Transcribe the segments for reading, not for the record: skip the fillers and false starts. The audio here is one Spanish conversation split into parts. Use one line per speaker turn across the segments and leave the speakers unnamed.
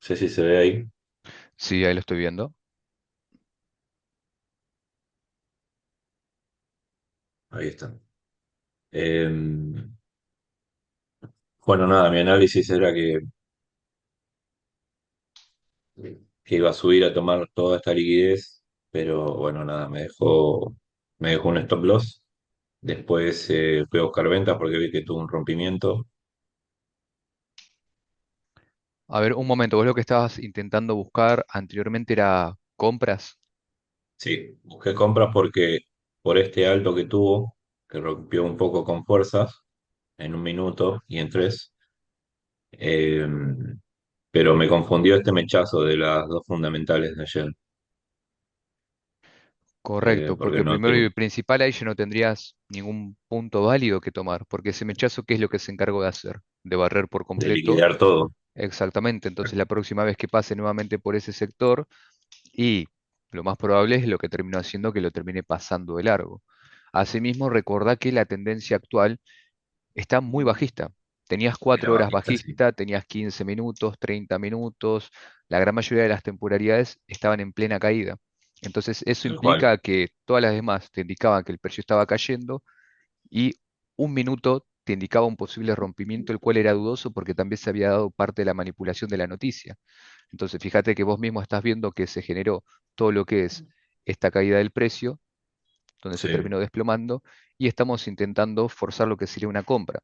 sé si se ve ahí.
Sí, ahí lo estoy viendo.
Ahí está. Bueno, nada, mi análisis era que iba a subir a tomar toda esta liquidez, pero bueno, nada, me dejó un stop loss. Después fui a buscar ventas porque vi que tuvo un rompimiento.
A ver, un momento, vos lo que estabas intentando buscar anteriormente era compras.
Sí, busqué compras porque por este alto que tuvo, que rompió un poco con fuerzas en un minuto y en tres, eh, pero me confundió este mechazo de las dos fundamentales de ayer,
Correcto,
porque
porque
no
primero
tengo
y principal ahí ya no tendrías ningún punto válido que tomar, porque ese mechazo, ¿qué es lo que se encargó de hacer? De barrer por
de
completo.
liquidar todo.
Exactamente, entonces la próxima vez que pase nuevamente por ese sector, y lo más probable es lo que terminó haciendo que lo termine pasando de largo. Asimismo, recordá que la tendencia actual está muy bajista. Tenías
Era
4 horas
bajista, sí.
bajista, tenías 15 minutos, 30 minutos, la gran mayoría de las temporalidades estaban en plena caída. Entonces, eso
Tal cual.
implica que todas las demás te indicaban que el precio estaba cayendo y un minuto te indicaba un posible rompimiento, el cual era dudoso porque también se había dado parte de la manipulación de la noticia. Entonces, fíjate que vos mismo estás viendo que se generó todo lo que es esta caída del precio, donde se
Sí.
terminó desplomando, y estamos intentando forzar lo que sería una compra.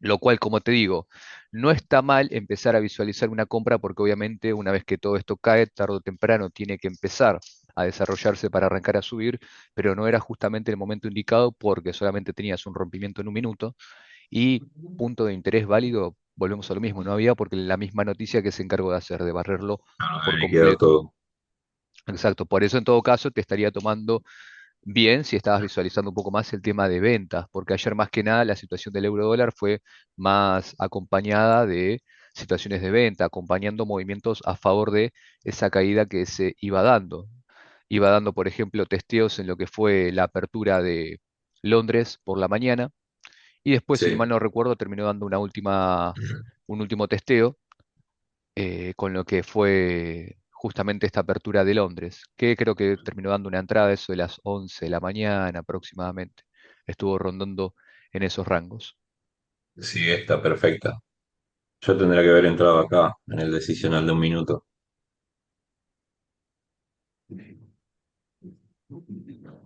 Lo cual, como te digo, no está mal empezar a visualizar una compra porque obviamente una vez que todo esto cae, tarde o temprano tiene que empezar a desarrollarse para arrancar a subir, pero no era justamente el momento indicado porque solamente tenías un rompimiento en un minuto y punto de interés válido, volvemos a lo mismo, no había porque la misma noticia que se encargó de hacer, de barrerlo
No,
por
de liquidar
completo.
todo.
Exacto, por eso en todo caso te estaría tomando bien si estabas visualizando un poco más el tema de ventas, porque ayer más que nada la situación del euro dólar fue más acompañada de situaciones de venta, acompañando movimientos a favor de esa caída que se iba dando. Iba dando, por ejemplo, testeos en lo que fue la apertura de Londres por la mañana y después, si no mal
Sí.
no recuerdo, terminó dando un último testeo con lo que fue justamente esta apertura de Londres, que creo que terminó dando una entrada eso de las 11 de la mañana aproximadamente. Estuvo rondando en esos rangos.
Sí, está perfecta. Yo tendría que haber entrado acá, en el decisional de un minuto.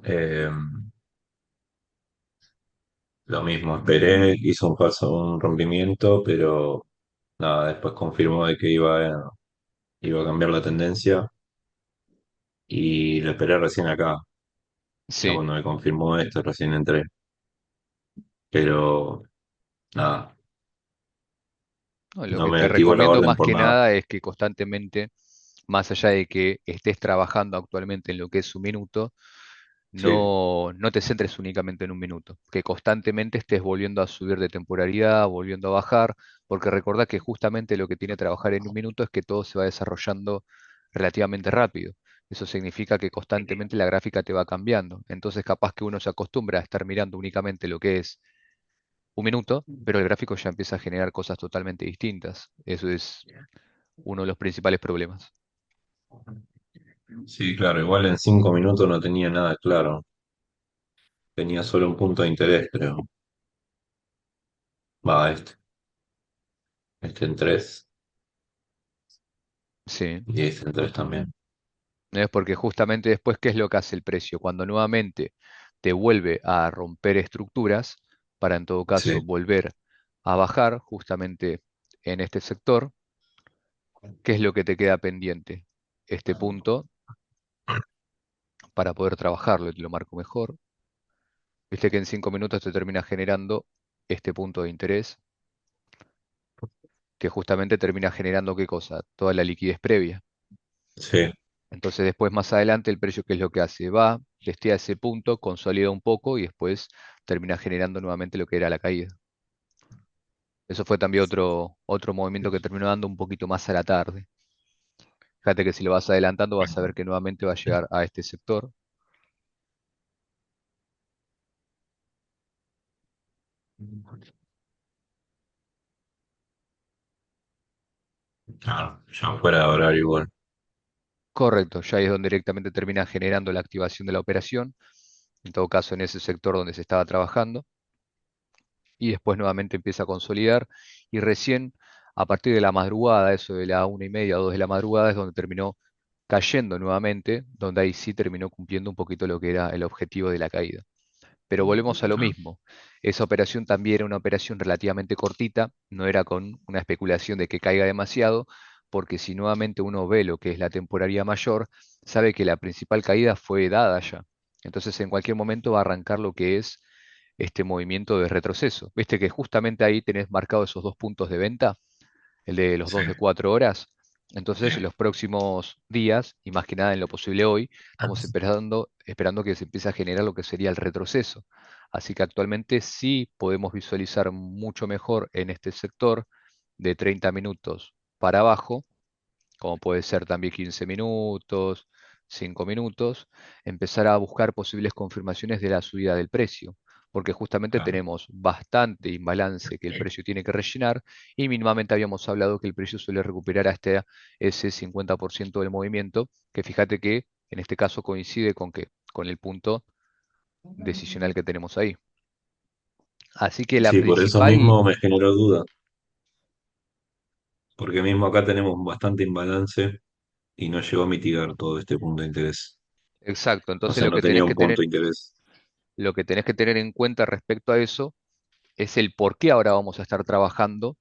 Eh, lo mismo, esperé, hizo un rompimiento, pero nada, después confirmó de que iba a cambiar la tendencia y lo esperé recién acá. Ya
Sí,
cuando me confirmó esto, recién entré. Pero nada,
no, lo
no
que
me
te
activó la
recomiendo
orden
más
por
que
nada.
nada es que constantemente, más allá de que estés trabajando actualmente en lo que es un minuto,
Sí,
no te centres únicamente en un minuto, que constantemente estés volviendo a subir de temporalidad, volviendo a bajar, porque recordá que justamente lo que tiene trabajar en un minuto es que todo se va desarrollando relativamente rápido. Eso significa que constantemente la gráfica te va cambiando. Entonces capaz que uno se acostumbra a estar mirando únicamente lo que es un minuto, pero el gráfico ya empieza a generar cosas totalmente distintas. Eso es uno de los principales problemas.
sí, claro, igual en 5 minutos no tenía nada claro. Tenía solo un punto de interés, creo. Va, este en tres
Sí.
y este en tres también.
Es porque justamente después, ¿qué es lo que hace el precio? Cuando nuevamente te vuelve a romper estructuras, para en todo caso
Sí,
volver a bajar justamente en este sector, ¿qué es lo que te queda pendiente? Este punto para poder trabajarlo, y te lo marco mejor. Viste que en 5 minutos te termina generando este punto de interés, que justamente termina generando ¿qué cosa? Toda la liquidez previa.
sí,
Entonces después más adelante el precio ¿qué es lo que hace? Va, testea ese punto, consolida un poco y después termina generando nuevamente lo que era la caída. Eso fue también otro movimiento que terminó dando un poquito más a la tarde. Fíjate que si lo vas adelantando vas a ver que nuevamente va a llegar a este sector.
Claro, ya fuera de horario igual.
Correcto, ya ahí es donde directamente termina generando la activación de la operación, en todo caso en ese sector donde se estaba trabajando, y después nuevamente empieza a consolidar, y recién a partir de la madrugada, eso de la 1:30 o 2 de la madrugada, es donde terminó cayendo nuevamente, donde ahí sí terminó cumpliendo un poquito lo que era el objetivo de la caída. Pero volvemos a lo
Claro,
mismo. Esa operación también era una operación relativamente cortita, no era con una especulación de que caiga demasiado, porque si nuevamente uno ve lo que es la temporalidad mayor, sabe que la principal caída fue dada ya. Entonces en cualquier momento va a arrancar lo que es este movimiento de retroceso. Viste que justamente ahí tenés marcado esos dos puntos de venta, el de los
sí,
dos de 4 horas.
sí.
Entonces, en los próximos días, y más que nada en lo posible hoy, estamos esperando que se empiece a generar lo que sería el retroceso. Así que actualmente sí podemos visualizar mucho mejor en este sector de 30 minutos para abajo, como puede ser también 15 minutos, 5 minutos, empezar a buscar posibles confirmaciones de la subida del precio, porque justamente
Claro.
tenemos bastante imbalance que el precio tiene que rellenar y mínimamente habíamos hablado que el precio suele recuperar hasta ese 50% del movimiento, que fíjate que en este caso coincide con que con el punto decisional que tenemos ahí. Así que la
Sí, por eso
principal,
mismo me generó duda, porque mismo acá tenemos bastante imbalance y no llegó a mitigar todo este punto de interés.
exacto,
O
entonces
sea, no tenía un punto de interés.
lo que tenés que tener en cuenta respecto a eso es el por qué ahora vamos a estar trabajando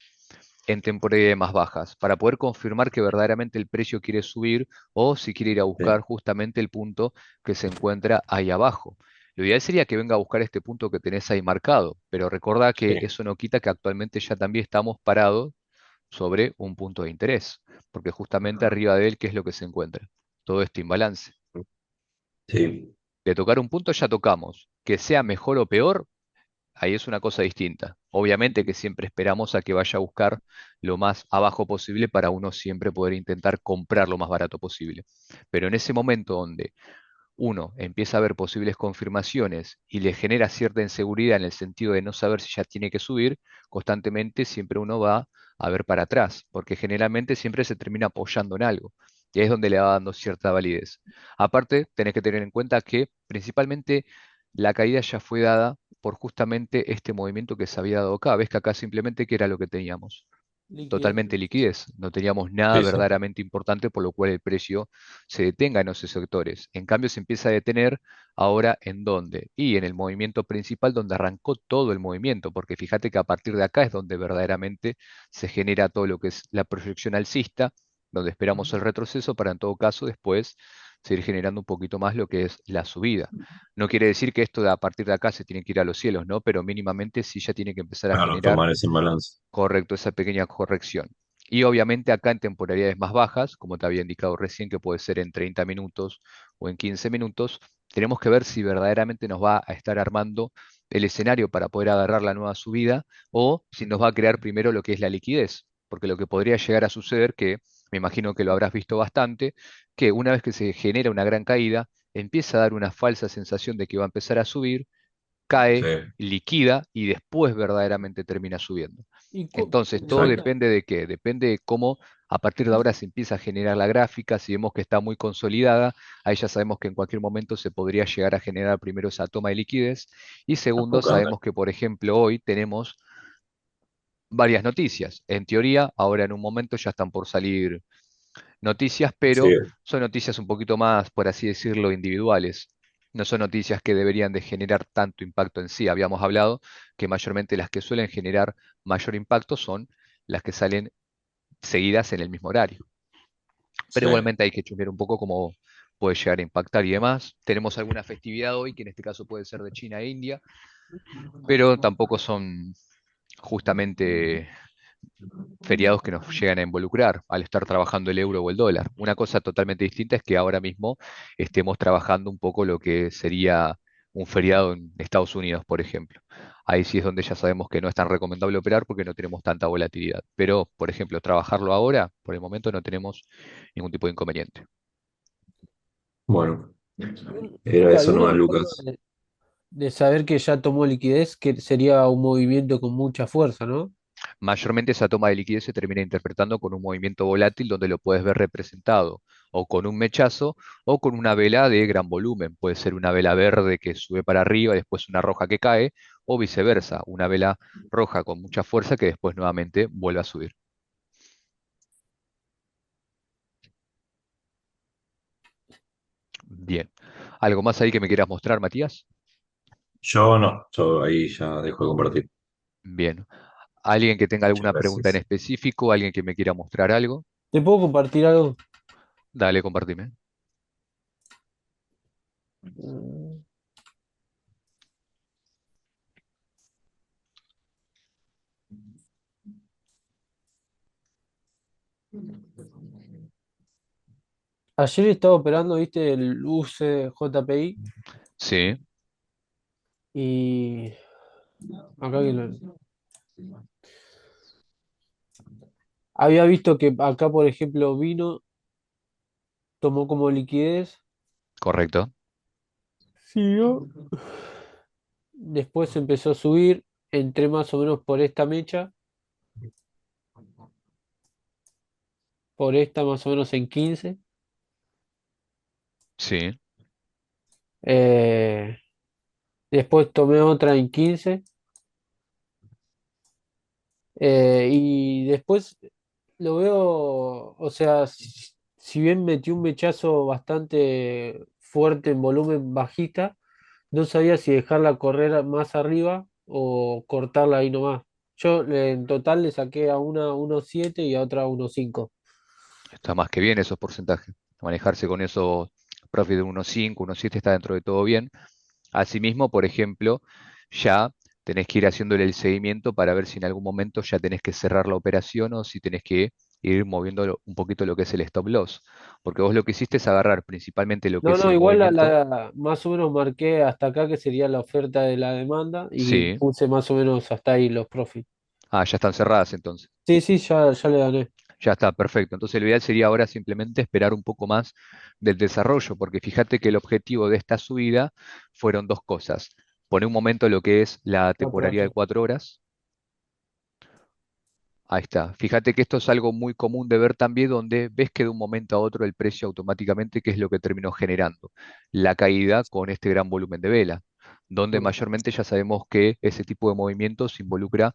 en temporalidades más bajas, para poder confirmar que verdaderamente el precio quiere subir o si quiere ir a
Sí,
buscar justamente el punto que se encuentra ahí abajo. Lo ideal sería que venga a buscar este punto que tenés ahí marcado, pero recordá que
sí,
eso no quita que actualmente ya también estamos parados sobre un punto de interés, porque justamente arriba de él, ¿qué es lo que se encuentra? Todo este imbalance.
sí,
De tocar un punto ya tocamos. Que sea mejor o peor, ahí es una cosa distinta. Obviamente que siempre esperamos a que vaya a buscar lo más abajo posible para uno siempre poder intentar comprar lo más barato posible. Pero en ese momento donde uno empieza a ver posibles confirmaciones y le genera cierta inseguridad en el sentido de no saber si ya tiene que subir, constantemente siempre uno va a ver para atrás, porque generalmente siempre se termina apoyando en algo. Y ahí es donde le va dando cierta validez. Aparte, tenés que tener en cuenta que principalmente la caída ya fue dada por justamente este movimiento que se había dado acá. Ves que acá simplemente que era lo que teníamos
Liquidez.
totalmente liquidez. No teníamos nada
sí, sí.
verdaderamente importante por lo cual el precio se detenga en esos sectores. En cambio, se empieza a detener ahora en dónde? Y en el movimiento principal donde arrancó todo el movimiento, porque fíjate que a partir de acá es donde verdaderamente se genera todo lo que es la proyección alcista, donde esperamos el retroceso para en todo caso después seguir generando un poquito más lo que es la subida. No quiere decir que esto de a partir de acá se tiene que ir a los cielos, ¿no? Pero mínimamente sí ya tiene que empezar a
Claro,
generar
tomar ese balance.
correcto, esa pequeña corrección. Y obviamente acá en temporalidades más bajas, como te había indicado recién, que puede ser en 30 minutos o en 15 minutos, tenemos que ver si verdaderamente nos va a estar armando el escenario para poder agarrar la nueva subida o si nos va a crear primero lo que es la liquidez. Porque lo que podría llegar a suceder, que me imagino que lo habrás visto bastante, que una vez que se genera una gran caída, empieza a dar una falsa sensación de que va a empezar a subir,
Sí,
cae, liquida y después verdaderamente termina subiendo.
Y
Entonces, todo
exacto.
depende de qué, depende de cómo a partir de ahora se empieza a generar la gráfica, si vemos que está muy consolidada, ahí ya sabemos que en cualquier momento se podría llegar a generar primero esa toma de liquidez y segundo,
Acá,
sabemos que por ejemplo hoy tenemos varias noticias. En teoría, ahora en un momento ya están por salir noticias,
sí,
pero son noticias un poquito más, por así decirlo, individuales. No son noticias que deberían de generar tanto impacto en sí. Habíamos hablado que mayormente las que suelen generar mayor impacto son las que salen seguidas en el mismo horario. Pero
sí.
igualmente hay que chusmear un poco cómo puede llegar a impactar y demás. Tenemos alguna festividad hoy, que en este caso puede ser de China e India, pero tampoco son justamente feriados que nos llegan a involucrar al estar trabajando el euro o el dólar. Una cosa totalmente distinta es que ahora mismo estemos trabajando un poco lo que sería un feriado en Estados Unidos, por ejemplo. Ahí sí es donde ya sabemos que no es tan recomendable operar porque no tenemos tanta volatilidad. Pero, por ejemplo, trabajarlo ahora, por el momento no tenemos ningún tipo de inconveniente.
Bueno, era
Luca, y
eso
una
nomás,
forma
Lucas.
de saber que ya tomó liquidez, que sería un movimiento con mucha fuerza, ¿no?
Mayormente esa toma de liquidez se termina interpretando con un movimiento volátil donde lo puedes ver representado o con un mechazo o con una vela de gran volumen. Puede ser una vela verde que sube para arriba y después una roja que cae, o viceversa, una vela roja con mucha fuerza que después nuevamente vuelve a subir. Bien. ¿Algo más ahí que me quieras mostrar, Matías?
Yo no, yo ahí ya dejo de compartir.
Bien. ¿Alguien que tenga
Muchas
alguna pregunta en
gracias.
específico? ¿Alguien que me quiera mostrar algo?
¿Te puedo compartir algo?
Dale, compartime.
Mm. Ayer estaba operando, viste, el UCJPI
Sí,
y acá que había visto que acá, por ejemplo, vino, tomó como liquidez,
correcto.
siguió, después empezó a subir, entré más o menos por esta mecha, por esta más o menos en 15.
Sí,
eh, Después tomé otra en 15. Y después lo veo, o sea, si bien metí un mechazo bastante fuerte en volumen bajista, no sabía si dejarla correr más arriba o cortarla ahí nomás. Yo en total le saqué a una 1,7 y a otra 1,5.
está más que bien esos porcentajes. Manejarse con esos profit de 1.5, 1.7 está dentro de todo bien. Asimismo, por ejemplo, ya tenés que ir haciéndole el seguimiento para ver si en algún momento ya tenés que cerrar la operación o si tenés que ir moviendo un poquito lo que es el stop loss. Porque vos lo que hiciste es agarrar principalmente lo que
No,
es
no,
el
igual
movimiento.
más o menos marqué hasta acá que sería la oferta de la demanda y
Sí.
puse más o menos hasta ahí los profits.
Ah, ya están cerradas entonces.
Sí, sí, ya le gané.
Ya está, perfecto. Entonces lo ideal sería ahora simplemente esperar un poco más del desarrollo, porque fíjate que el objetivo de esta subida fueron dos cosas. Poner un momento lo que es la
Cuatro
temporalidad de
horas.
4 horas. Ahí está. Fíjate que esto es algo muy común de ver también, donde ves que de un momento a otro el precio automáticamente, ¿qué es lo que terminó generando? La caída con este gran volumen de vela, donde
Mm.
mayormente ya sabemos que ese tipo de movimientos involucra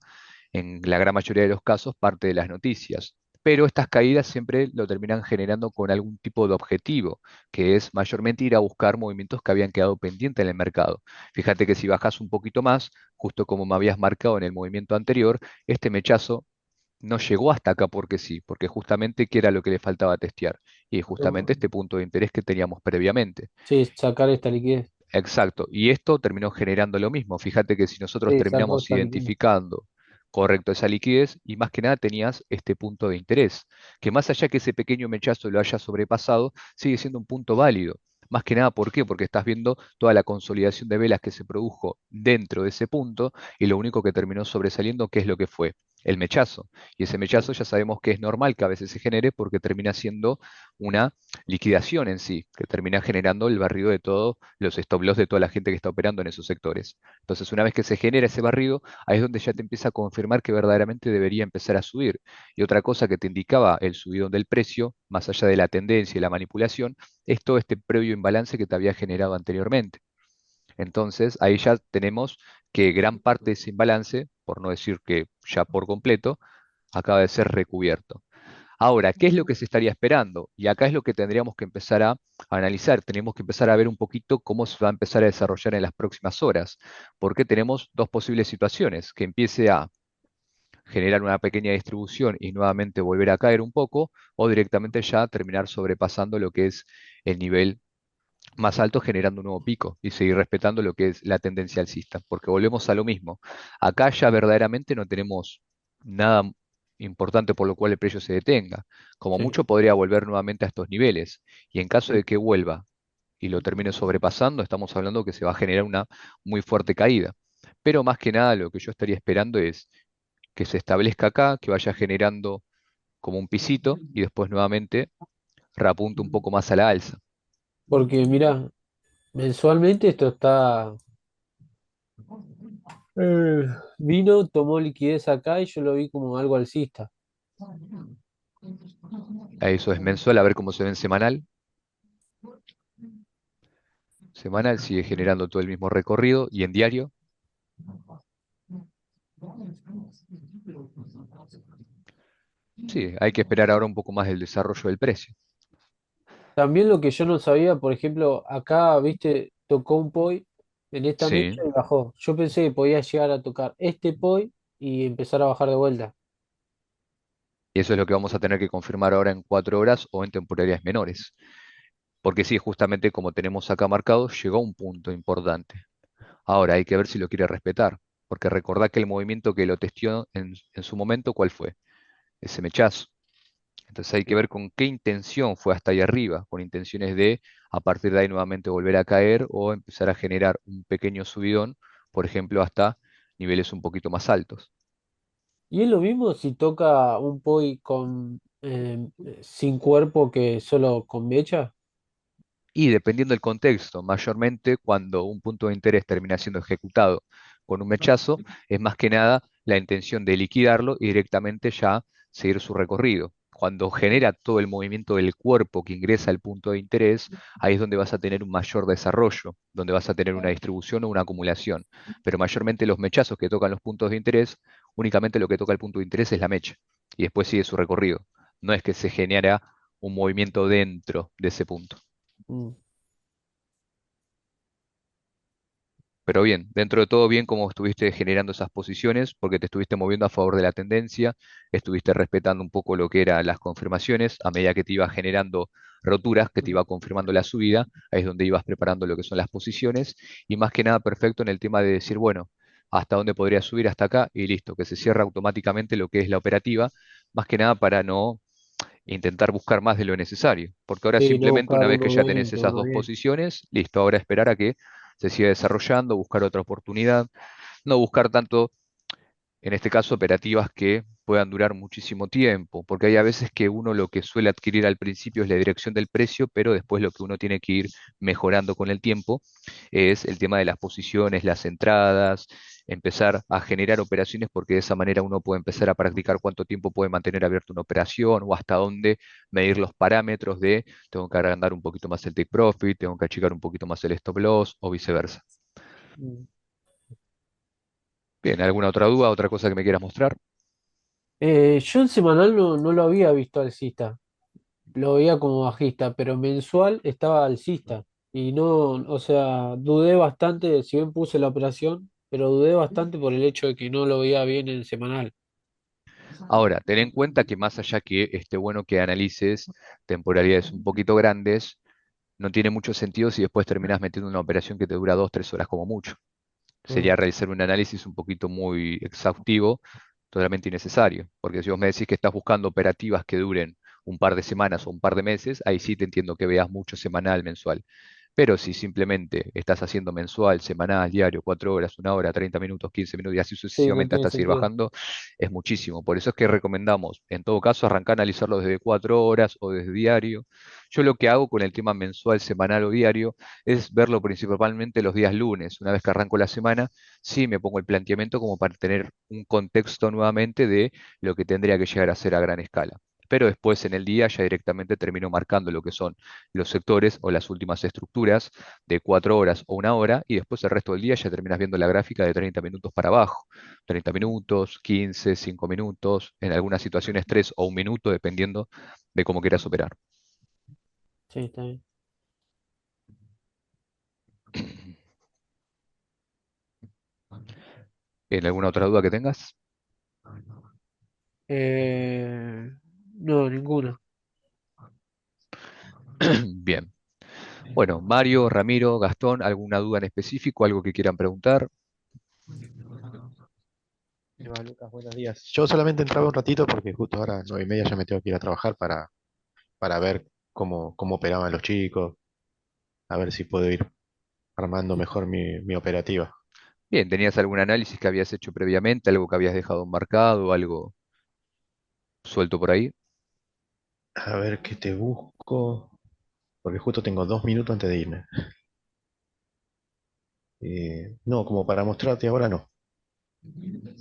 en la gran mayoría de los casos parte de las noticias. Pero estas caídas siempre lo terminan generando con algún tipo de objetivo, que es mayormente ir a buscar movimientos que habían quedado pendientes en el mercado. Fíjate que si bajas un poquito más, justo como me habías marcado en el movimiento anterior, este mechazo no llegó hasta acá porque sí, porque justamente qué era lo que le faltaba testear, y justamente este punto de interés que teníamos previamente.
Sí, sacar esta liquidez.
Exacto, y esto terminó generando lo mismo. Fíjate que si nosotros
Sí, sacó
terminamos
esta liquidez.
identificando correcto esa liquidez, y más que nada tenías este punto de interés, que más allá que ese pequeño mechazo lo haya sobrepasado, sigue siendo un punto válido. Más que nada, ¿por qué? Porque estás viendo toda la consolidación de velas que se produjo dentro de ese punto, y lo único que terminó sobresaliendo, ¿qué es lo que fue? El mechazo. Y ese mechazo ya sabemos que es normal que a veces se genere porque termina siendo una liquidación en sí, que termina generando el barrido de todos los stop loss de toda la gente que está operando en esos sectores. Entonces, una vez que se genera ese barrido, ahí es donde ya te empieza a confirmar que verdaderamente debería empezar a subir. Y otra cosa que te indicaba el subidón del precio, más allá de la tendencia y la manipulación, es todo este previo imbalance que te había generado anteriormente. Entonces, ahí ya tenemos que gran parte de ese imbalance, por no decir que ya por completo, acaba de ser recubierto. Ahora, ¿qué es lo que se estaría esperando? Y acá es lo que tendríamos que empezar a analizar. Tenemos que empezar a ver un poquito cómo se va a empezar a desarrollar en las próximas horas, porque tenemos dos posibles situaciones: que empiece a generar una pequeña distribución y nuevamente volver a caer un poco, o directamente ya terminar sobrepasando lo que es el nivel más alto, generando un nuevo pico y seguir respetando lo que es la tendencia alcista, porque volvemos a lo mismo. Acá ya verdaderamente no tenemos nada importante por lo cual el precio se detenga. Como
Sí.
mucho podría volver nuevamente a estos niveles, y en caso
Sí.
de que vuelva y lo termine sobrepasando, estamos hablando que se va a generar una muy fuerte caída. Pero más que nada lo que yo estaría esperando es que se establezca acá, que vaya generando como un pisito y después nuevamente reapunte un poco más a la alza.
Porque mira, mensualmente esto está Eh, Vino, tomó liquidez acá y yo lo vi como algo alcista.
Eso es mensual, a ver cómo se ve en semanal. Semanal sigue generando todo el mismo recorrido y en diario. Sí, hay que esperar ahora un poco más del desarrollo del precio.
También lo que yo no sabía, por ejemplo, acá, viste, tocó un POI en esta
Sí,
mecha y bajó. Yo pensé que podía llegar a tocar este POI y empezar a bajar de vuelta.
y eso es lo que vamos a tener que confirmar ahora en 4 horas o en temporalidades menores. Porque sí, justamente como tenemos acá marcado, llegó a un punto importante. Ahora hay que ver si lo quiere respetar, porque recordá que el movimiento que lo testió en su momento, ¿cuál fue? Ese mechazo. Entonces hay que ver con qué intención fue hasta ahí arriba, con intenciones de a partir de ahí nuevamente volver a caer o empezar a generar un pequeño subidón, por ejemplo, hasta niveles un poquito más altos.
Y es lo mismo si toca un POI con sin cuerpo que solo con mecha.
Y dependiendo del contexto, mayormente cuando un punto de interés termina siendo ejecutado con un mechazo, es más que nada la intención de liquidarlo y directamente ya seguir su recorrido. Cuando genera todo el movimiento del cuerpo que ingresa al punto de interés, ahí es donde vas a tener un mayor desarrollo, donde vas a tener una distribución o una acumulación. Pero mayormente los mechazos que tocan los puntos de interés, únicamente lo que toca el punto de interés es la mecha y después sigue su recorrido. No es que se genera un movimiento dentro de ese punto.
Mm.
Pero bien, dentro de todo bien como estuviste generando esas posiciones, porque te estuviste moviendo a favor de la tendencia, estuviste respetando un poco lo que eran las confirmaciones, a medida que te iba generando roturas, que te iba confirmando la subida, ahí es donde ibas preparando lo que son las posiciones, y más que nada perfecto en el tema de decir, bueno, hasta dónde podría subir hasta acá, y listo, que se cierra automáticamente lo que es la operativa, más que nada para no intentar buscar más de lo necesario, porque ahora
Sí, no
simplemente
buscar
una vez que
uno
ya tenés
veinte
esas
uno
dos
diez
posiciones, listo, ahora esperar a que se siga desarrollando, buscar otra oportunidad, no buscar tanto, en este caso, operativas que puedan durar muchísimo tiempo, porque hay a veces que uno lo que suele adquirir al principio es la dirección del precio, pero después lo que uno tiene que ir mejorando con el tiempo es el tema de las posiciones, las entradas, empezar a generar operaciones, porque de esa manera uno puede empezar a practicar cuánto tiempo puede mantener abierta una operación o hasta dónde medir los parámetros de tengo que agrandar un poquito más el take profit, tengo que achicar un poquito más el stop loss o viceversa.
Mm.
Bien, ¿alguna otra duda, otra cosa que me quieras mostrar?
Yo en semanal no lo había visto alcista, lo veía como bajista, pero mensual estaba alcista. Y no, o sea, dudé bastante, si bien puse la operación, pero dudé bastante por el hecho de que no lo veía bien en semanal.
Ahora, ten en cuenta que más allá que esté bueno que analices temporalidades un poquito grandes, no tiene mucho sentido si después terminas metiendo una operación que te dura 2, 3 horas como mucho.
Mm,
Sería realizar un análisis un poquito muy exhaustivo, totalmente innecesario. Porque si vos me decís que estás buscando operativas que duren un par de semanas o un par de meses, ahí sí te entiendo que veas mucho semanal, mensual. Pero si simplemente estás haciendo mensual, semanal, diario, 4 horas, 1 hora, 30 minutos, 15 minutos y así
sí, no
sucesivamente
tiene
hasta seguir
sentido.
bajando, es muchísimo. Por eso es que recomendamos, en todo caso, arrancar a analizarlo desde 4 horas o desde diario. Yo lo que hago con el tema mensual, semanal o diario es verlo principalmente los días lunes. Una vez que arranco la semana, sí me pongo el planteamiento como para tener un contexto nuevamente de lo que tendría que llegar a ser a gran escala. Pero después en el día ya directamente termino marcando lo que son los sectores o las últimas estructuras de 4 horas o 1 hora y después el resto del día ya terminas viendo la gráfica de 30 minutos para abajo. 30 minutos, 15, 5 minutos, en algunas situaciones 3 o 1 minuto, dependiendo de cómo quieras operar.
Sí, está bien.
¿En alguna otra duda que tengas?
Eh, no, ninguna.
Bien. Bueno, Mario, Ramiro, Gastón, ¿alguna duda en específico? ¿Algo que quieran preguntar?
Eva, Lucas, buenos días. Yo solamente entraba un ratito porque justo ahora 9:30 ya me tengo que ir a trabajar para ver cómo operaban los chicos, a ver si puedo ir armando mejor mi operativa.
Bien, ¿tenías algún análisis que habías hecho previamente, algo que habías dejado marcado, algo suelto por ahí?
A ver qué te busco, porque justo tengo 2 minutos antes de irme. No, como para mostrarte ahora no.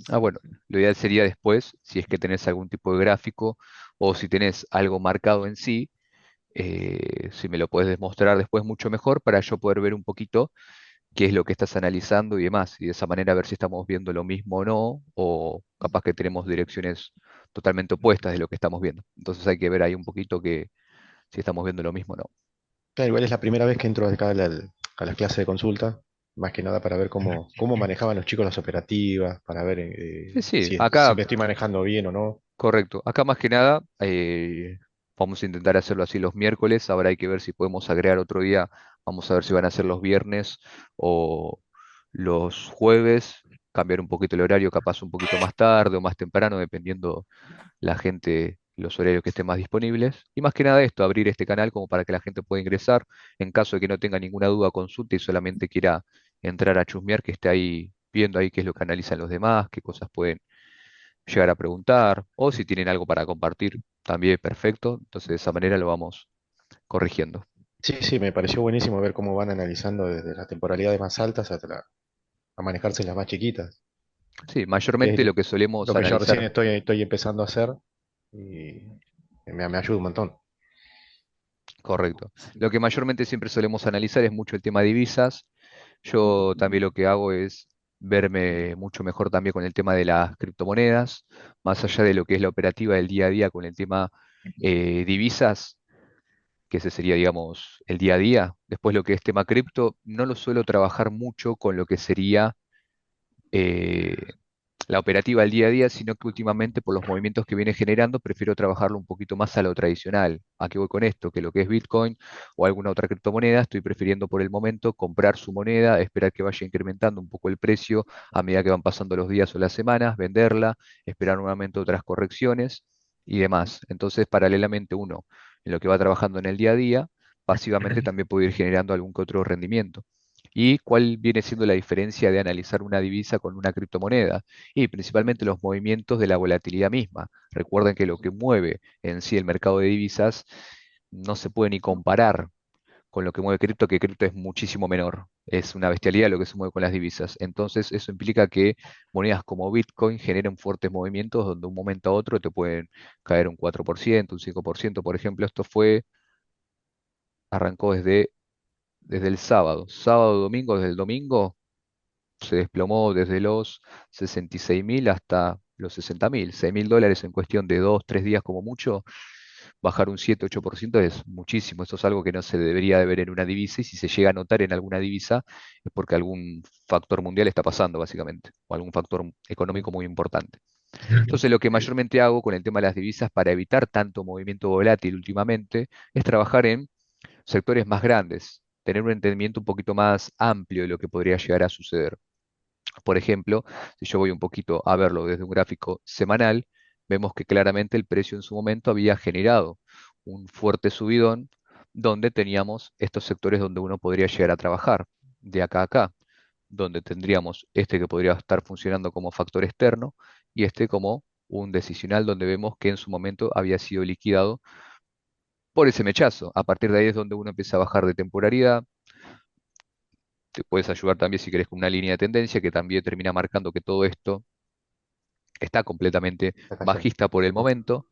Bueno, lo ideal sería después, si es que tenés algún tipo de gráfico o si tenés algo marcado en sí, si me lo puedes demostrar después mucho mejor para yo poder ver un poquito qué es lo que estás analizando y demás, y de esa manera ver si estamos viendo lo mismo o no, o capaz que tenemos direcciones totalmente opuestas de lo que estamos viendo. Entonces hay que ver ahí un poquito que si estamos viendo lo mismo o no.
Claro, igual es la primera vez que entro acá a las clases de consulta, más que nada para ver cómo manejaban los chicos las operativas, para ver
Sí, sí,
si
acá,
me estoy manejando bien o no.
correcto. Acá más que nada, vamos a intentar hacerlo así los miércoles. Ahora hay que ver si podemos agregar otro día. Vamos a ver si van a ser los viernes o los jueves. Cambiar un poquito el horario, capaz un poquito más tarde o más temprano, dependiendo la gente, los horarios que estén más disponibles. Y más que nada esto, abrir este canal como para que la gente pueda ingresar. En caso de que no tenga ninguna duda, consulta y solamente quiera entrar a chusmear, que esté ahí viendo ahí qué es lo que analizan los demás, qué cosas pueden llegar a preguntar, o si tienen algo para compartir, también perfecto. Entonces de esa manera lo vamos corrigiendo.
Sí, sí, me pareció buenísimo ver cómo van analizando desde las temporalidades más altas a manejarse las más chiquitas,
Sí,
que es
mayormente lo que solemos
lo que yo recién
analizar,
estoy empezando a hacer y me ayuda un montón.
correcto. Lo que mayormente siempre solemos analizar es mucho el tema de divisas. Yo también lo que hago es verme mucho mejor también con el tema de las criptomonedas, más allá de lo que es la operativa del día a día con el tema divisas, que ese sería, digamos, el día a día. Después lo que es tema cripto, no lo suelo trabajar mucho con lo que sería eh, la operativa del día a día, sino que últimamente por los movimientos que viene generando, prefiero trabajarlo un poquito más a lo tradicional. ¿A qué voy con esto? Que lo que es Bitcoin o alguna otra criptomoneda, estoy prefiriendo por el momento comprar su moneda, esperar que vaya incrementando un poco el precio a medida que van pasando los días o las semanas, venderla, esperar nuevamente otras correcciones y demás. Entonces, paralelamente uno, en lo que va trabajando en el día a día, pasivamente también puede ir generando algún que otro rendimiento. ¿Y cuál viene siendo la diferencia de analizar una divisa con una criptomoneda? Y principalmente los movimientos de la volatilidad misma. Recuerden que lo que mueve en sí el mercado de divisas no se puede ni comparar con lo que mueve cripto, que cripto es muchísimo menor. Es una bestialidad lo que se mueve con las divisas. Entonces, eso implica que monedas como Bitcoin generen fuertes movimientos donde de un momento a otro te pueden caer un 4%, un 5%. Por ejemplo, esto arrancó desde el sábado. Sábado, domingo, desde el domingo se desplomó desde los 66.000 hasta los 60.000. $6.000 en cuestión de 2, 3 días como mucho. Bajar un 7, 8% es muchísimo. Esto es algo que no se debería de ver en una divisa y si se llega a notar en alguna divisa es porque algún factor mundial está pasando básicamente o algún factor económico muy importante. Entonces lo que mayormente hago con el tema de las divisas para evitar tanto movimiento volátil últimamente es trabajar en sectores más grandes, tener un entendimiento un poquito más amplio de lo que podría llegar a suceder. Por ejemplo, si yo voy un poquito a verlo desde un gráfico semanal, vemos que claramente el precio en su momento había generado un fuerte subidón donde teníamos estos sectores donde uno podría llegar a trabajar, de acá a acá, donde tendríamos este que podría estar funcionando como factor externo y este como un decisional donde vemos que en su momento había sido liquidado por ese mechazo. A partir de ahí es donde uno empieza a bajar de temporalidad. Te puedes ayudar también si querés con una línea de tendencia que también termina marcando que todo esto está completamente
Está cayendo.
bajista por el momento,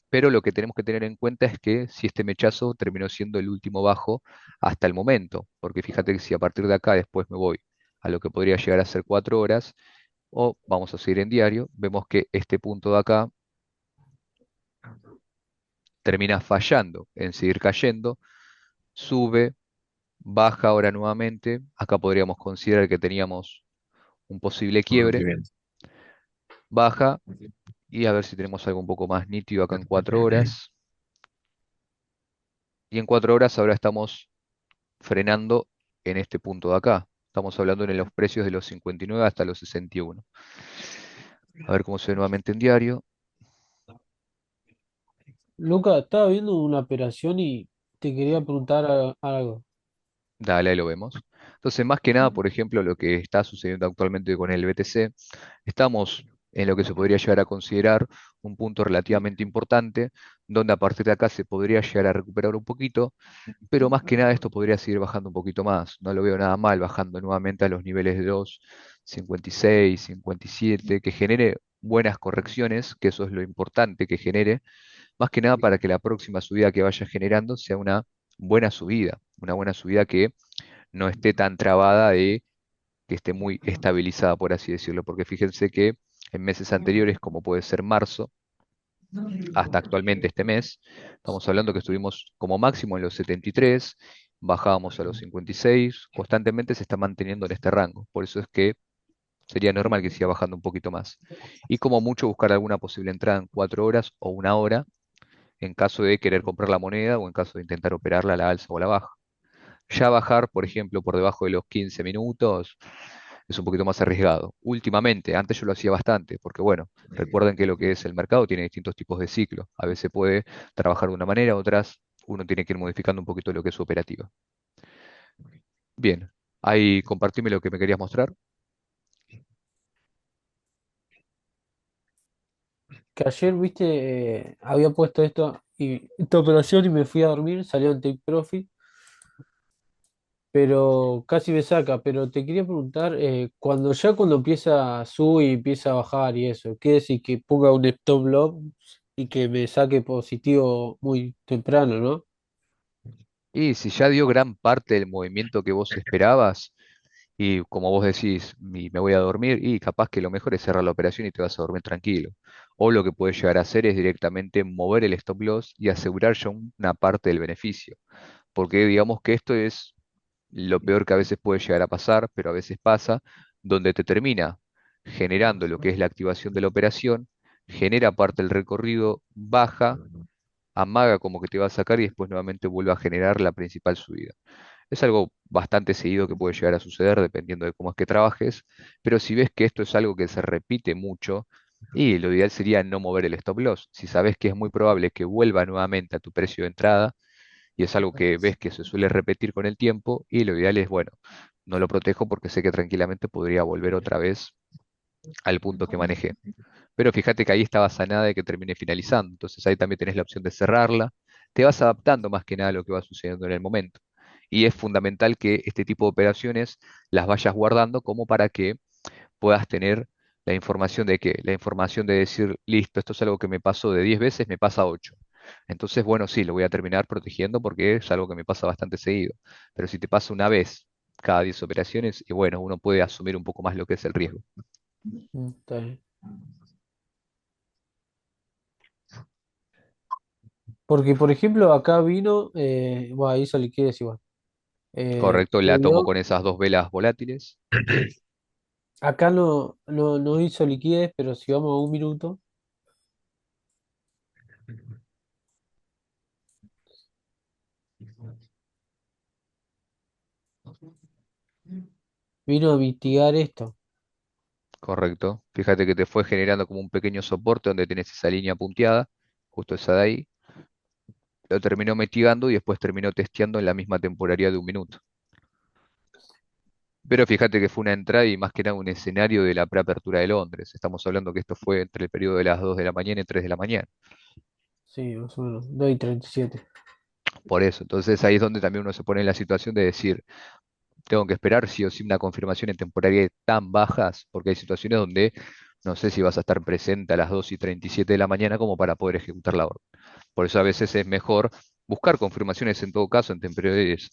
pero lo que tenemos que tener en cuenta es que si este mechazo terminó siendo el último bajo hasta el momento, porque fíjate que si a partir de acá después me voy a lo que podría llegar a ser 4 horas, o vamos a seguir en diario, vemos que este punto de acá termina fallando en seguir cayendo, sube, baja ahora nuevamente, acá podríamos considerar que teníamos un posible
Un
quiebre,
rompimiento.
baja y a ver si tenemos algo un poco más nítido acá en 4 horas. Y en 4 horas ahora estamos frenando en este punto de acá. Estamos hablando en los precios de los 59 hasta los 61. A ver cómo se ve nuevamente en diario.
Luca, estaba viendo una operación y te quería preguntar algo.
Dale, ahí lo vemos. Entonces, más que nada, por ejemplo, lo que está sucediendo actualmente con el BTC, estamos en lo que se podría llegar a considerar un punto relativamente importante, donde a partir de acá se podría llegar a recuperar un poquito, pero más que nada esto podría seguir bajando un poquito más. No lo veo nada mal bajando nuevamente a los niveles de los 56, 57, que genere buenas correcciones, que eso es lo importante que genere, más que nada para que la próxima subida que vaya generando sea una buena subida que no esté tan trabada de que esté muy estabilizada, por así decirlo, porque fíjense que en meses anteriores, como puede ser marzo, hasta actualmente este mes, estamos hablando que estuvimos como máximo en los 73, bajábamos a los 56, constantemente se está manteniendo en este rango, por eso es que sería normal que siga bajando un poquito más. Y como mucho buscar alguna posible entrada en 4 horas o 1 hora en caso de querer comprar la moneda o en caso de intentar operarla a la alza o a la baja. Ya bajar, por ejemplo, por debajo de los 15 minutos es un poquito más arriesgado. Últimamente, antes yo lo hacía bastante, porque bueno, recuerden que lo que es el mercado tiene distintos tipos de ciclos. A veces puede trabajar de una manera, otras uno tiene que ir modificando un poquito lo que es su operativa. Bien, ahí compartime lo que me querías mostrar.
Que ayer, viste, había puesto esta operación y me fui a dormir, salió en Take Profit, pero casi me saca. Pero te quería preguntar, cuando empieza a subir y empieza a bajar y eso, ¿qué decir? Que ponga un stop loss y que me saque positivo muy temprano, ¿no?
Y si ya dio gran parte del movimiento que vos esperabas, y como vos decís, me voy a dormir, y capaz que lo mejor es cerrar la operación y te vas a dormir tranquilo. O lo que puedes llegar a hacer es directamente mover el stop loss y asegurar ya una parte del beneficio. Porque digamos que esto es lo peor que a veces puede llegar a pasar, pero a veces pasa, donde te termina generando lo que es la activación de la operación, genera parte del recorrido, baja, amaga como que te va a sacar y después nuevamente vuelve a generar la principal subida. Es algo bastante seguido que puede llegar a suceder dependiendo de cómo es que trabajes, pero si ves que esto es algo que se repite mucho, y lo ideal sería no mover el stop loss. Si sabes que es muy probable que vuelva nuevamente a tu precio de entrada, y es algo que ves que se suele repetir con el tiempo, y lo ideal es, bueno, no lo protejo porque sé que tranquilamente podría volver otra vez al punto que manejé. Pero fíjate que ahí estaba sanada de que termine finalizando. Entonces ahí también tenés la opción de cerrarla. Te vas adaptando más que nada a lo que va sucediendo en el momento. Y es fundamental que este tipo de operaciones las vayas guardando como para que puedas tener la información de que, la información de decir, listo, esto es algo que me pasó de 10 veces, me pasa 8. Entonces, bueno, sí, lo voy a terminar protegiendo porque es algo que me pasa bastante seguido. Pero si te pasa una vez cada 10 operaciones, y bueno, uno puede asumir un poco más lo que es el riesgo.
Está bien. Porque, por ejemplo, acá vino, bueno, hizo liquidez igual.
Correcto, la tomo
Pero
con esas dos velas volátiles.
acá no hizo liquidez, pero si vamos a un minuto, vino a mitigar esto.
Correcto. Fíjate que te fue generando como un pequeño soporte donde tenés esa línea punteada, justo esa de ahí. Lo terminó mitigando y después terminó testeando en la misma temporalidad de un minuto. Pero fíjate que fue una entrada y más que nada un escenario de la preapertura de Londres. Estamos hablando que esto fue entre el periodo de las 2 de la mañana y 3 de la mañana.
Sí, más o menos, 2:37.
Por eso, entonces ahí es donde también uno se pone en la situación de decir, tengo que esperar sí o sí una confirmación en temporalidades tan bajas, porque hay situaciones donde no sé si vas a estar presente a las 2:37 de la mañana como para poder ejecutar la orden. Por eso a veces es mejor buscar confirmaciones en todo caso en temporalidades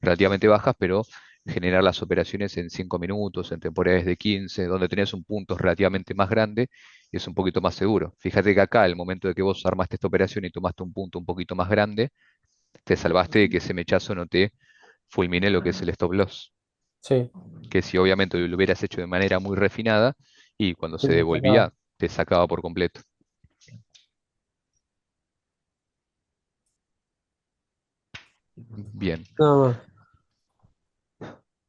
relativamente bajas, pero generar las operaciones en 5 minutos, en temporalidades de 15, donde tenés un punto relativamente más grande y es un poquito más seguro. Fíjate que acá, el momento de que vos armaste esta operación y tomaste un punto un poquito más grande, te salvaste de que ese mechazo no te fulmine lo que es el stop loss.
Sí,
Que si obviamente lo hubieras hecho de manera muy refinada y cuando
sí,
se
me sacaba.
devolvía, te sacaba por completo. Bien,
Nada más.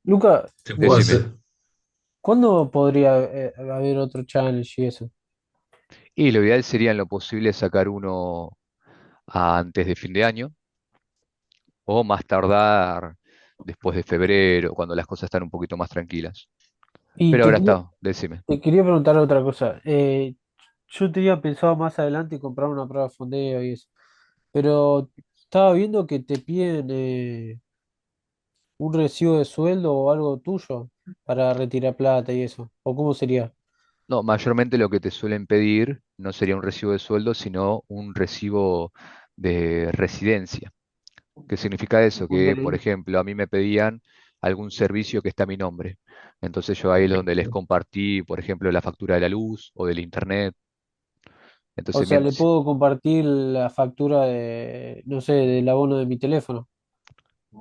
Luca,
Se puede
decime.
hacer.
¿cuándo podría haber otro challenge y eso?
Y lo ideal sería en lo posible sacar uno antes de fin de año o más tardar después de febrero, cuando las cosas están un poquito más tranquilas.
Y
Pero ahora está, decime.
te quería preguntar otra cosa. Yo tenía pensado más adelante comprar una prueba de fondeo y eso, pero estaba viendo que te piden un recibo de sueldo o algo tuyo para retirar plata y eso. ¿O cómo sería?
No, mayormente lo que te suelen pedir no sería un recibo de sueldo, sino un recibo de residencia. ¿Qué significa eso? Que, por ejemplo, a mí me pedían algún servicio que está a mi nombre. Entonces yo ahí es donde les compartí, por ejemplo, la factura de la luz o del internet.
O
Entonces,
sea, le puedo compartir la factura de, no sé, del abono de mi teléfono.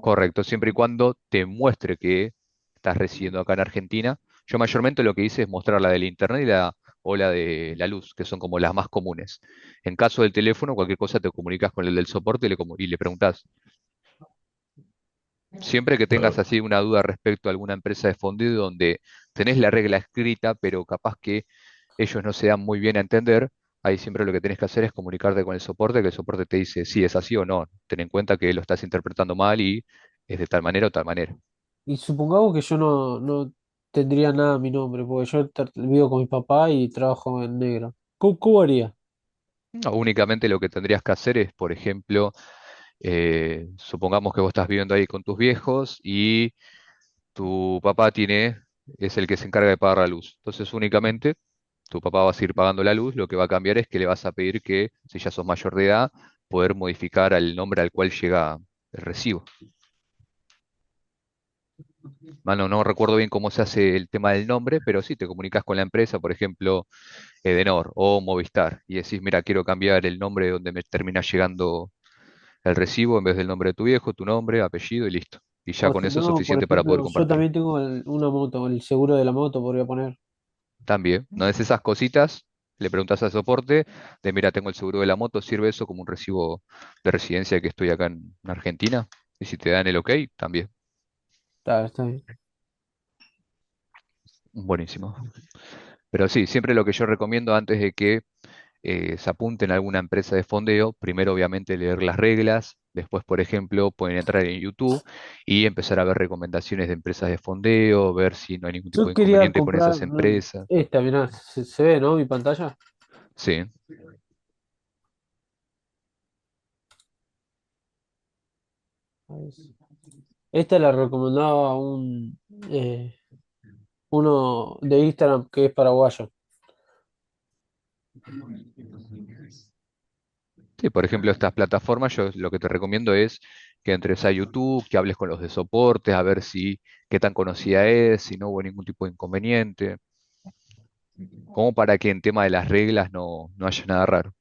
correcto, siempre y cuando te muestre que estás residiendo acá en Argentina. Yo mayormente lo que hice es mostrar la del internet o la de la luz, que son como las más comunes. En caso del teléfono, cualquier cosa te comunicas con el del soporte y le preguntas. Siempre que tengas
Claro.
así una duda respecto a alguna empresa de fondeo donde tenés la regla escrita, pero capaz que ellos no se dan muy bien a entender, ahí siempre lo que tenés que hacer es comunicarte con el soporte, que el soporte te dice si es así o no. Ten en cuenta que lo estás interpretando mal y es de tal manera o tal manera.
Y supongamos que yo no tendría nada a mi nombre, porque yo vivo con mi papá y trabajo en negro. ¿Cómo haría?
No, únicamente lo que tendrías que hacer es, por ejemplo, supongamos que vos estás viviendo ahí con tus viejos y tu papá es el que se encarga de pagar la luz. Entonces, únicamente tu papá va a seguir pagando la luz, lo que va a cambiar es que le vas a pedir que, si ya sos mayor de edad, poder modificar el nombre al cual llega el recibo. Mano, no recuerdo bien cómo se hace el tema del nombre, pero sí te comunicas con la empresa, por ejemplo, Edenor o Movistar, y decís, mira, quiero cambiar el nombre donde me termina llegando el recibo en vez del nombre de tu viejo, tu nombre, apellido y listo. Y ya
O
con
si
eso es
no, por
suficiente para poder
ejemplo, yo
compartir.
también tengo una moto, el seguro de la moto podría poner.
También, no es esas cositas, le preguntas al soporte de, mira, tengo el seguro de la moto, ¿sirve eso como un recibo de residencia que estoy acá en Argentina? Y si te dan el ok, también.
Está bien.
Buenísimo. Pero sí, siempre lo que yo recomiendo antes de que se apunten a alguna empresa de fondeo, primero obviamente leer las reglas, después, por ejemplo, pueden entrar en YouTube y empezar a ver recomendaciones de empresas de fondeo, ver si no hay ningún tipo
Yo
de
quería
inconveniente con
comprar
esas empresas.
esta, mirá, se ve, ¿no? Mi pantalla.
Sí.
A ver esta la recomendaba uno de Instagram que es paraguayo.
Sí, por ejemplo, estas plataformas, yo lo que te recomiendo es que entres a YouTube, que hables con los de soportes, a ver si qué tan conocida es, si no hubo ningún tipo de inconveniente, como para que en tema de las reglas no haya nada raro.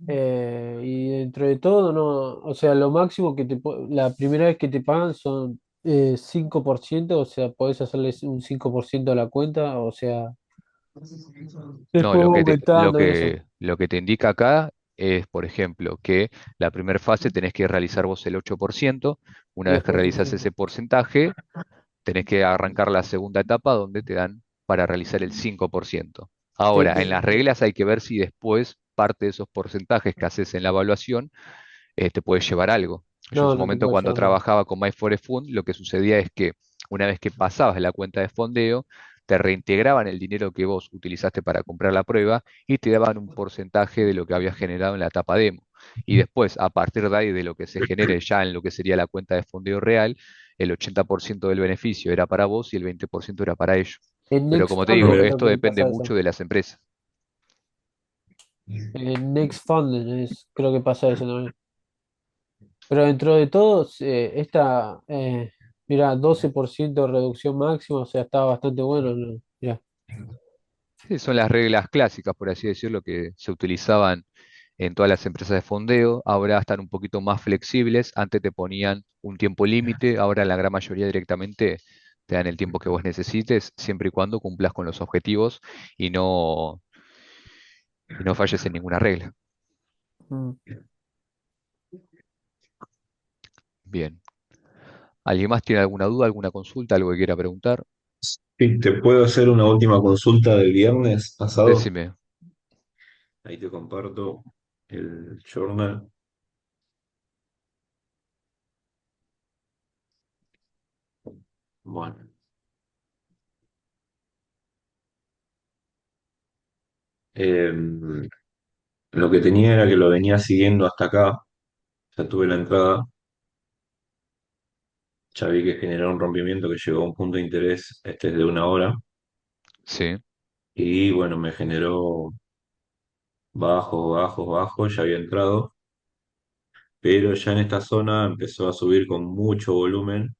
Y dentro de todo, no, o sea, lo máximo la primera vez que te pagan son 5%, o sea, podés hacerles un 5% a la cuenta, o sea,
No,
después va aumentando eso.
lo que te indica acá es, por ejemplo, que la primera fase tenés que realizar vos el 8%.
Y
Una vez que
después
realizas ese porcentaje, tenés que arrancar la segunda etapa donde te dan para realizar el 5%.
te-
Ahora, en
te-
las reglas hay que ver si después parte de esos porcentajes que haces en la evaluación te puede llevar algo. Yo en
no,
su
no te
momento
puedo
cuando
llevar nada.
trabajaba con My Forest Fund, lo que sucedía es que una vez que pasabas la cuenta de fondeo, te reintegraban el dinero que vos utilizaste para comprar la prueba y te daban un porcentaje de lo que habías generado en la etapa demo. Y después, a partir de ahí, de lo que se genere ya en lo que sería la cuenta de fondeo real, el 80% del beneficio era para vos y el 20% era para ellos.
En
Pero
Next
como te
Fund
digo,
creo
esto
que
depende
pasa eso.
mucho de las empresas.
En Next Fund creo que pasa eso también. Pero dentro de todo, mira, 12% de reducción máxima, o sea, está bastante bueno, ¿no? Mirá.
Sí, son las reglas clásicas, por así decirlo, que se utilizaban en todas las empresas de fondeo. Ahora están un poquito más flexibles. Antes te ponían un tiempo límite, ahora la gran mayoría directamente te dan el tiempo que vos necesites, siempre y cuando cumplas con los objetivos y y no falles en ninguna regla.
Mm.
Bien. ¿Alguien más tiene alguna duda, alguna consulta, algo que quiera preguntar?
Sí, te puedo hacer una última consulta del viernes pasado.
Decime.
Ahí te comparto el journal. Bueno, lo que tenía era que lo venía siguiendo hasta acá. Ya tuve la entrada. ya vi que generó un rompimiento que llegó a un punto de interés, este es de 1 hora,
Sí,
y bueno, me generó bajo, bajo, bajo, ya había entrado, pero ya en esta zona empezó a subir con mucho volumen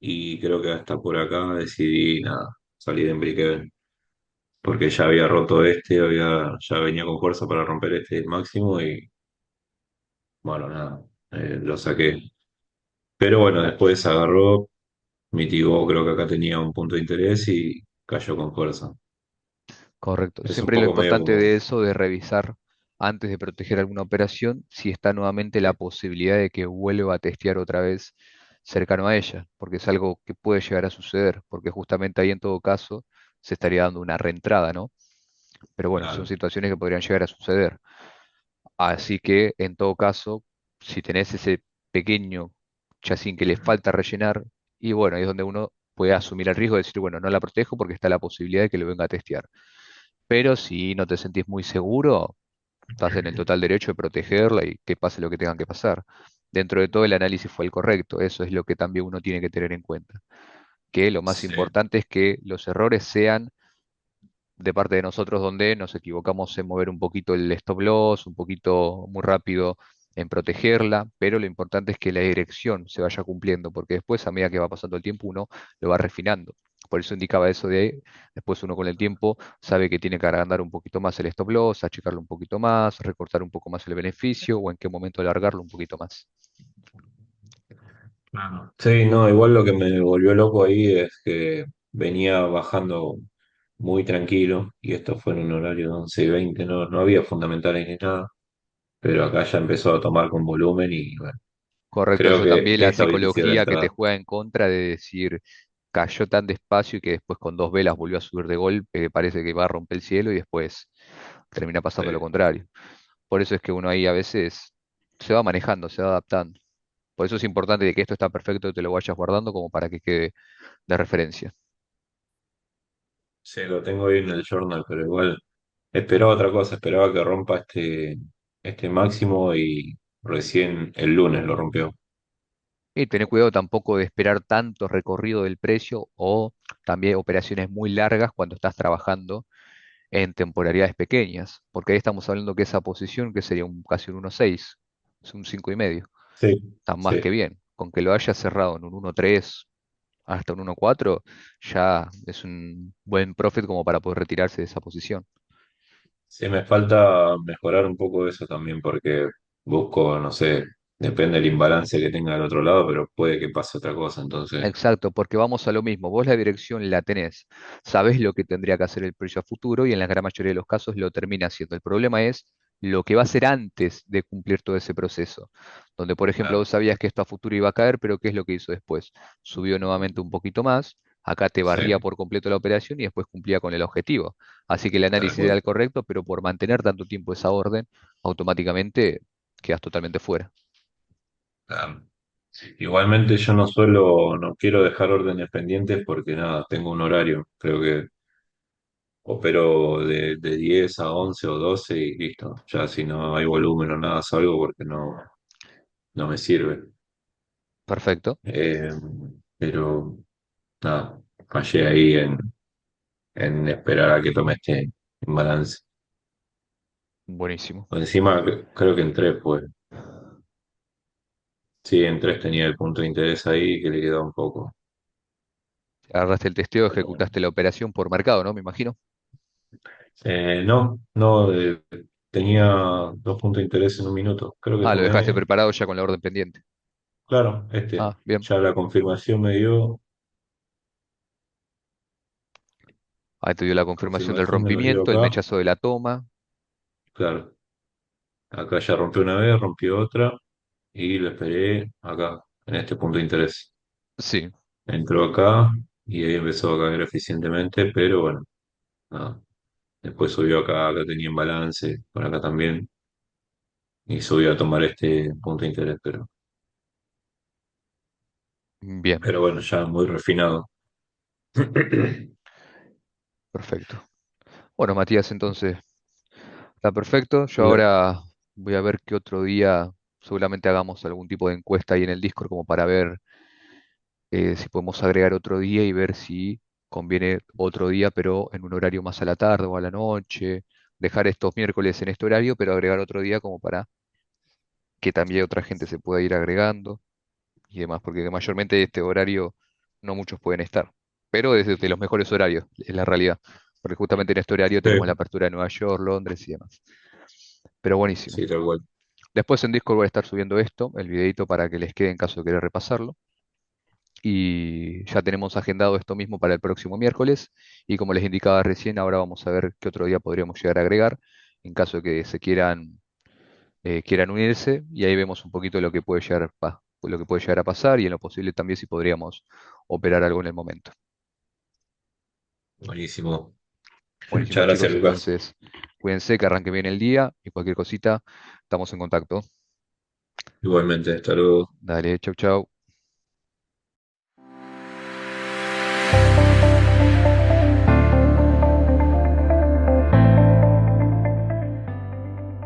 y creo que hasta por acá decidí nada, salir en break porque ya había roto ya venía con fuerza para romper este máximo y bueno, nada, lo saqué. Pero bueno, después agarró, mitigó, creo que acá tenía un punto de interés y cayó con fuerza.
correcto.
Es un
Siempre lo
poco medio
importante
como,
de eso, de revisar antes de proteger alguna operación, si está nuevamente la
sí,
posibilidad de que vuelva a testear otra vez cercano a ella, porque es algo que puede llegar a suceder, porque justamente ahí en todo caso se estaría dando una reentrada, ¿no? Pero bueno, son
claro,
situaciones que podrían llegar a suceder. Así que en todo caso, si tenés ese pequeño chasín que le falta rellenar, y bueno, ahí es donde uno puede asumir el riesgo de decir, bueno, no la protejo porque está la posibilidad de que lo venga a testear. Pero si no te sentís muy seguro, estás en el total derecho de protegerla y que pase lo que tengan que pasar. Dentro de todo, el análisis fue el correcto. Eso es lo que también uno tiene que tener en cuenta. Que lo más
sí,
importante es que los errores sean de parte de nosotros donde nos equivocamos en mover un poquito el stop loss, un poquito muy rápido en protegerla, pero lo importante es que la dirección se vaya cumpliendo, porque después, a medida que va pasando el tiempo, uno lo va refinando. Por eso indicaba eso de, después uno con el tiempo sabe que tiene que agrandar un poquito más el stop loss, achicarlo un poquito más, recortar un poco más el beneficio o en qué momento alargarlo un poquito más.
claro. Sí, no, igual lo que me volvió loco ahí es que venía bajando muy tranquilo y esto fue en un horario de 11:20, no había fundamentales ni nada, pero acá ya empezó a tomar con volumen y bueno,
Correcto,
creo
eso
que
también la
esta hubiese sido la
psicología que te
entrada.
juega en contra de decir, cayó tan despacio y que después con dos velas volvió a subir de golpe, que parece que va a romper el cielo y después termina pasando lo
Sí,
contrario. Por eso es que uno ahí a veces se va manejando, se va adaptando. Por eso es importante de que esto está perfecto, te lo vayas guardando como para que quede de referencia.
sí, lo tengo ahí en el journal, pero igual esperaba otra cosa, esperaba que rompa este máximo y recién el lunes lo rompió.
Y tener cuidado tampoco de esperar tanto recorrido del precio o también operaciones muy largas cuando estás trabajando en temporalidades pequeñas, porque ahí estamos hablando que esa posición, que sería casi un 1,6, es un 5,5,
Sí,
está más que
sí.
bien. Con que lo haya cerrado en un 1,3 hasta un 1,4, ya es un buen profit como para poder retirarse de esa posición.
Sí, me falta mejorar un poco eso también porque busco, no sé, depende del imbalance que tenga al otro lado, pero puede que pase otra cosa, entonces,
Exacto, porque vamos a lo mismo. Vos la dirección la tenés, sabés lo que tendría que hacer el precio a futuro y en la gran mayoría de los casos lo termina haciendo. El problema es lo que va a hacer antes de cumplir todo ese proceso. Donde, por ejemplo,
claro,
vos sabías que esto a futuro iba a caer, pero ¿qué es lo que hizo después? Subió nuevamente un poquito más, acá te barría
sí,
por completo la operación y después cumplía con el objetivo. Así que el
tal
análisis era
cual.
el correcto, pero por mantener tanto tiempo esa orden, automáticamente quedas totalmente fuera.
Claro. Igualmente yo no quiero dejar órdenes pendientes porque nada, tengo un horario, creo que opero de 10 a 11 o 12 y listo. Ya si no hay volumen o nada, salgo porque no me sirve.
Perfecto,
Eh, pero nada, fallé ahí en esperar a que tome este balance.
buenísimo.
Encima creo que en 3 pues. Sí, en 3 tenía el punto de interés ahí que le quedaba un poco.
Agarraste el testeo,
Pero bueno.
ejecutaste la operación por mercado, ¿no? Me imagino.
No, tenía 2 puntos de interés en 1 minuto. Creo que
Ah, lo dejaste
tomé,
preparado ya con la orden pendiente.
claro,
Ah, bien.
ya la confirmación me dio,
Ahí te dio la confirmación del
confirmación me lo dio
rompimiento, el
acá.
mechazo de la toma.
Claro, acá ya rompió una vez, rompió otra y lo esperé acá, en este punto de interés.
Sí,
Entró acá y ahí empezó a caer eficientemente, pero bueno, nada. Después subió acá tenía en balance, por acá también, y subió a tomar este punto de interés,
bien,
pero bueno, ya muy refinado.
perfecto. Bueno, Matías, entonces está perfecto. Yo
La-
ahora voy a ver qué otro día seguramente hagamos algún tipo de encuesta ahí en el Discord como para ver si podemos agregar otro día y ver si conviene otro día, pero en un horario más a la tarde o a la noche, dejar estos miércoles en este horario, pero agregar otro día como para que también otra gente se pueda ir agregando y demás, porque mayormente este horario no muchos pueden estar, pero es de los mejores horarios, es la realidad, porque justamente en este horario tenemos la
Sí,
apertura de Nueva York, Londres y demás. Pero buenísimo.
sí, tal cual.
Después en Discord voy a estar subiendo esto, el videito para que les quede en caso de querer repasarlo. Y ya tenemos agendado esto mismo para el próximo miércoles. Y como les indicaba recién, ahora vamos a ver qué otro día podríamos llegar a agregar en caso de que se quieran unirse. Y ahí vemos un poquito lo que puede llegar a pasar y en lo posible también si podríamos operar algo en el momento.
Buenísimo.
Buenísimo
Muchas gracias,
chicos,
Lucas.
entonces cuídense, que arranque bien el día y cualquier cosita, estamos en contacto.
Igualmente, hasta luego.
Dale, chau chau.